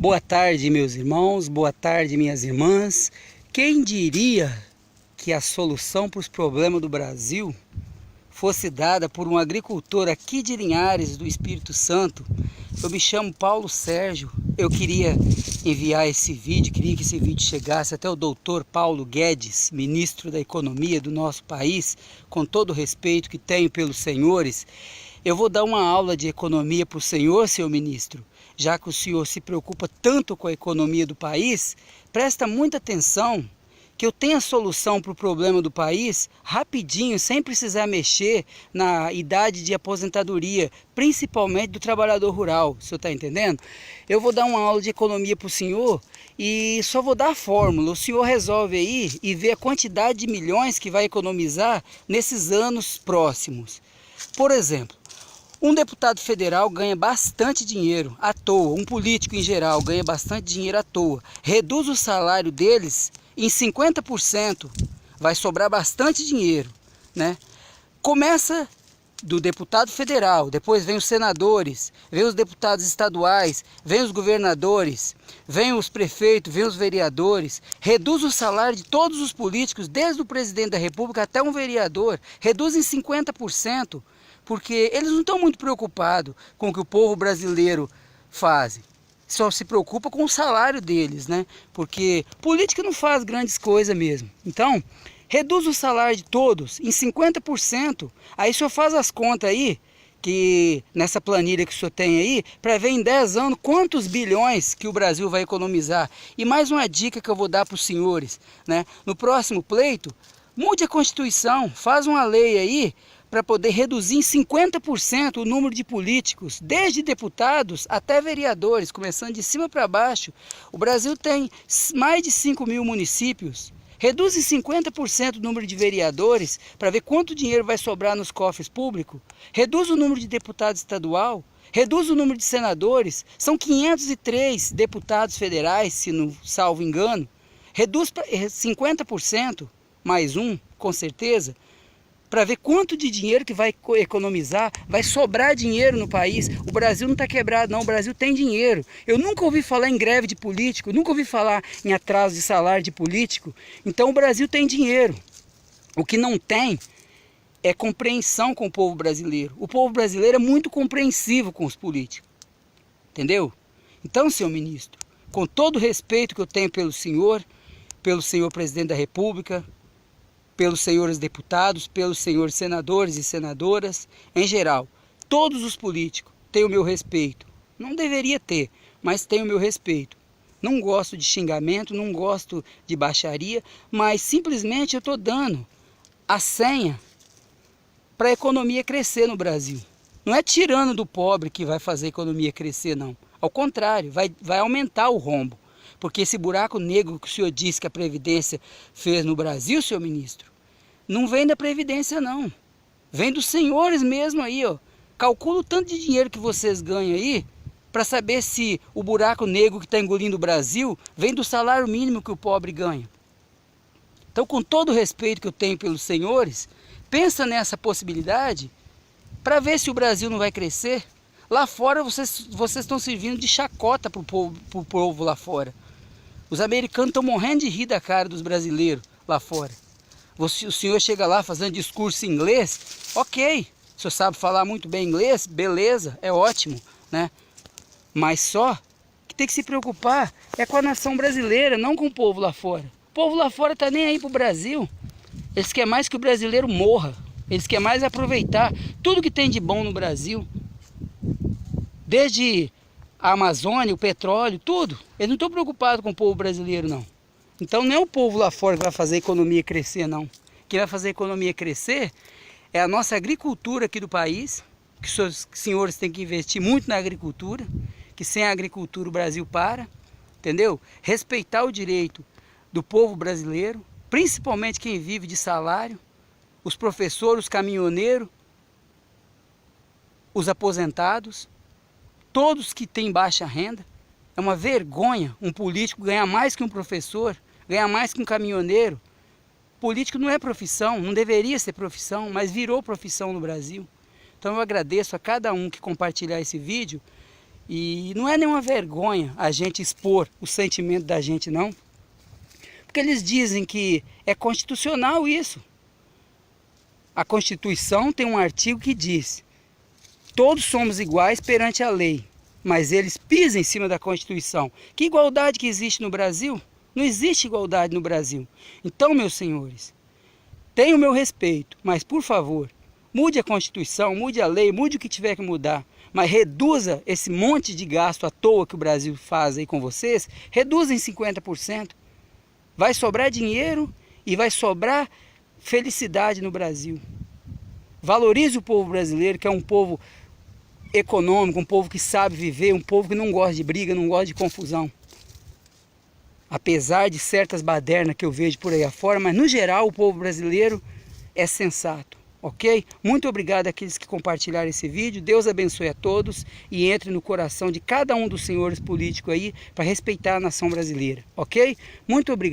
Boa tarde, meus irmãos, boa tarde, minhas irmãs. Quem diria que a solução para os problemas do Brasil fosse dada por um agricultor aqui de Linhares, do Espírito Santo? Eu me chamo Paulo Sérgio. Eu queria enviar esse vídeo, queria que esse vídeo chegasse até o doutor Paulo Guedes, ministro da Economia do nosso país, com todo o respeito que tenho pelos senhores. Eu vou dar uma aula de economia para o senhor, seu ministro. Já que o senhor se preocupa tanto com a economia do país, presta muita atenção que eu tenho a solução para o problema do país rapidinho, sem precisar mexer na idade de aposentadoria, principalmente do trabalhador rural. O senhor está entendendo? Eu vou dar uma aula de economia para o senhor e só vou dar a fórmula. O senhor resolve aí e vê a quantidade de milhões que vai economizar nesses anos próximos. Por exemplo, um deputado federal ganha bastante dinheiro à toa, um político em geral ganha bastante dinheiro à toa. Reduz o salário deles em 50%, vai sobrar bastante dinheiro, né? Começa do deputado federal, depois vem os senadores, vem os deputados estaduais, vem os governadores, vem os prefeitos, vem os vereadores. Reduz o salário de todos os políticos, desde o presidente da República até um vereador, reduz em 50%. Porque eles não estão muito preocupados com o que o povo brasileiro faz. Só se preocupa com o salário deles, né? Porque política não faz grandes coisas mesmo. Então, reduz o salário de todos em 50%. Aí o senhor faz as contas aí, que nessa planilha que o senhor tem aí, para ver em 10 anos quantos bilhões que o Brasil vai economizar. E mais uma dica que eu vou dar para os senhores, né? No próximo pleito, mude a Constituição, faz uma lei aí, para poder reduzir em 50% o número de políticos, desde deputados até vereadores, começando de cima para baixo. O Brasil tem mais de 5.000 municípios. Reduz em 50% o número de vereadores, para ver quanto dinheiro vai sobrar nos cofres públicos. Reduz o número de deputados estadual. Reduz o número de senadores. São 503 deputados federais, se não salvo engano. Reduz para 50%, mais um, com certeza, para ver quanto de dinheiro que vai economizar, vai sobrar dinheiro no país. O Brasil não está quebrado não, o Brasil tem dinheiro. Eu nunca ouvi falar em greve de político, nunca ouvi falar em atraso de salário de político. Então o Brasil tem dinheiro. O que não tem é compreensão com o povo brasileiro. O povo brasileiro é muito compreensivo com os políticos. Entendeu? Então, senhor ministro, com todo o respeito que eu tenho pelo senhor presidente da República, pelos senhores deputados, pelos senhores senadores e senadoras, em geral, todos os políticos têm o meu respeito. Não deveria ter, mas tem o meu respeito. Não gosto de xingamento, não gosto de baixaria, mas simplesmente eu estou dando a senha para a economia crescer no Brasil. Não é tirando do pobre que vai fazer a economia crescer, não. Ao contrário, vai aumentar o rombo. Porque esse buraco negro que o senhor disse que a Previdência fez no Brasil, senhor ministro, não vem da Previdência não. Vem dos senhores mesmo aí, ó. Calcula o tanto de dinheiro que vocês ganham aí, para saber se o buraco negro que está engolindo o Brasil vem do salário mínimo que o pobre ganha. Então, com todo o respeito que eu tenho pelos senhores, pensa nessa possibilidade para ver se o Brasil não vai crescer. Lá fora vocês estão servindo de chacota para o povo lá fora. Os americanos estão morrendo de rir da cara dos brasileiros lá fora. O senhor chega lá fazendo discurso em inglês, ok. O senhor sabe falar muito bem inglês, beleza, é ótimo, né? Mas só que tem que se preocupar é com a nação brasileira, não com o povo lá fora. O povo lá fora está nem aí para o Brasil. Eles querem mais que o brasileiro morra. Eles querem mais aproveitar tudo que tem de bom no Brasil. Desde a Amazônia, o petróleo, tudo. Eles não estão preocupados com o povo brasileiro, não. Então não é o povo lá fora que vai fazer a economia crescer, não. Quem vai fazer a economia crescer é a nossa agricultura aqui do país, que os senhores têm que investir muito na agricultura, que sem a agricultura o Brasil para, entendeu? Respeitar o direito do povo brasileiro, principalmente quem vive de salário, os professores, os caminhoneiros, os aposentados, todos que têm baixa renda. É uma vergonha um político ganhar mais que um professor, ganhar mais que um caminhoneiro. Político não é profissão, não deveria ser profissão, mas virou profissão no Brasil. Então eu agradeço a cada um que compartilhar esse vídeo E não é nenhuma vergonha a gente expor o sentimento da gente, não. Porque eles dizem que é constitucional isso. A Constituição tem um artigo que diz: todos somos iguais perante a lei. Mas eles pisam em cima da Constituição. Que igualdade que existe no Brasil? Não existe igualdade no Brasil. Então, meus senhores, tenham o meu respeito, mas por favor, mude a Constituição, mude a lei, mude o que tiver que mudar. Mas reduza esse monte de gasto à toa que o Brasil faz aí com vocês, reduza em 50%. Vai sobrar dinheiro e vai sobrar felicidade no Brasil. Valorize o povo brasileiro, que é um povo econômico, um povo que sabe viver, um povo que não gosta de briga, não gosta de confusão. Apesar de certas badernas que eu vejo por aí afora, mas no geral o povo brasileiro é sensato, ok? Muito obrigado àqueles que compartilharam esse vídeo. Deus abençoe a todos e entre no coração de cada um dos senhores políticos aí para respeitar a nação brasileira, ok? Muito obrigado.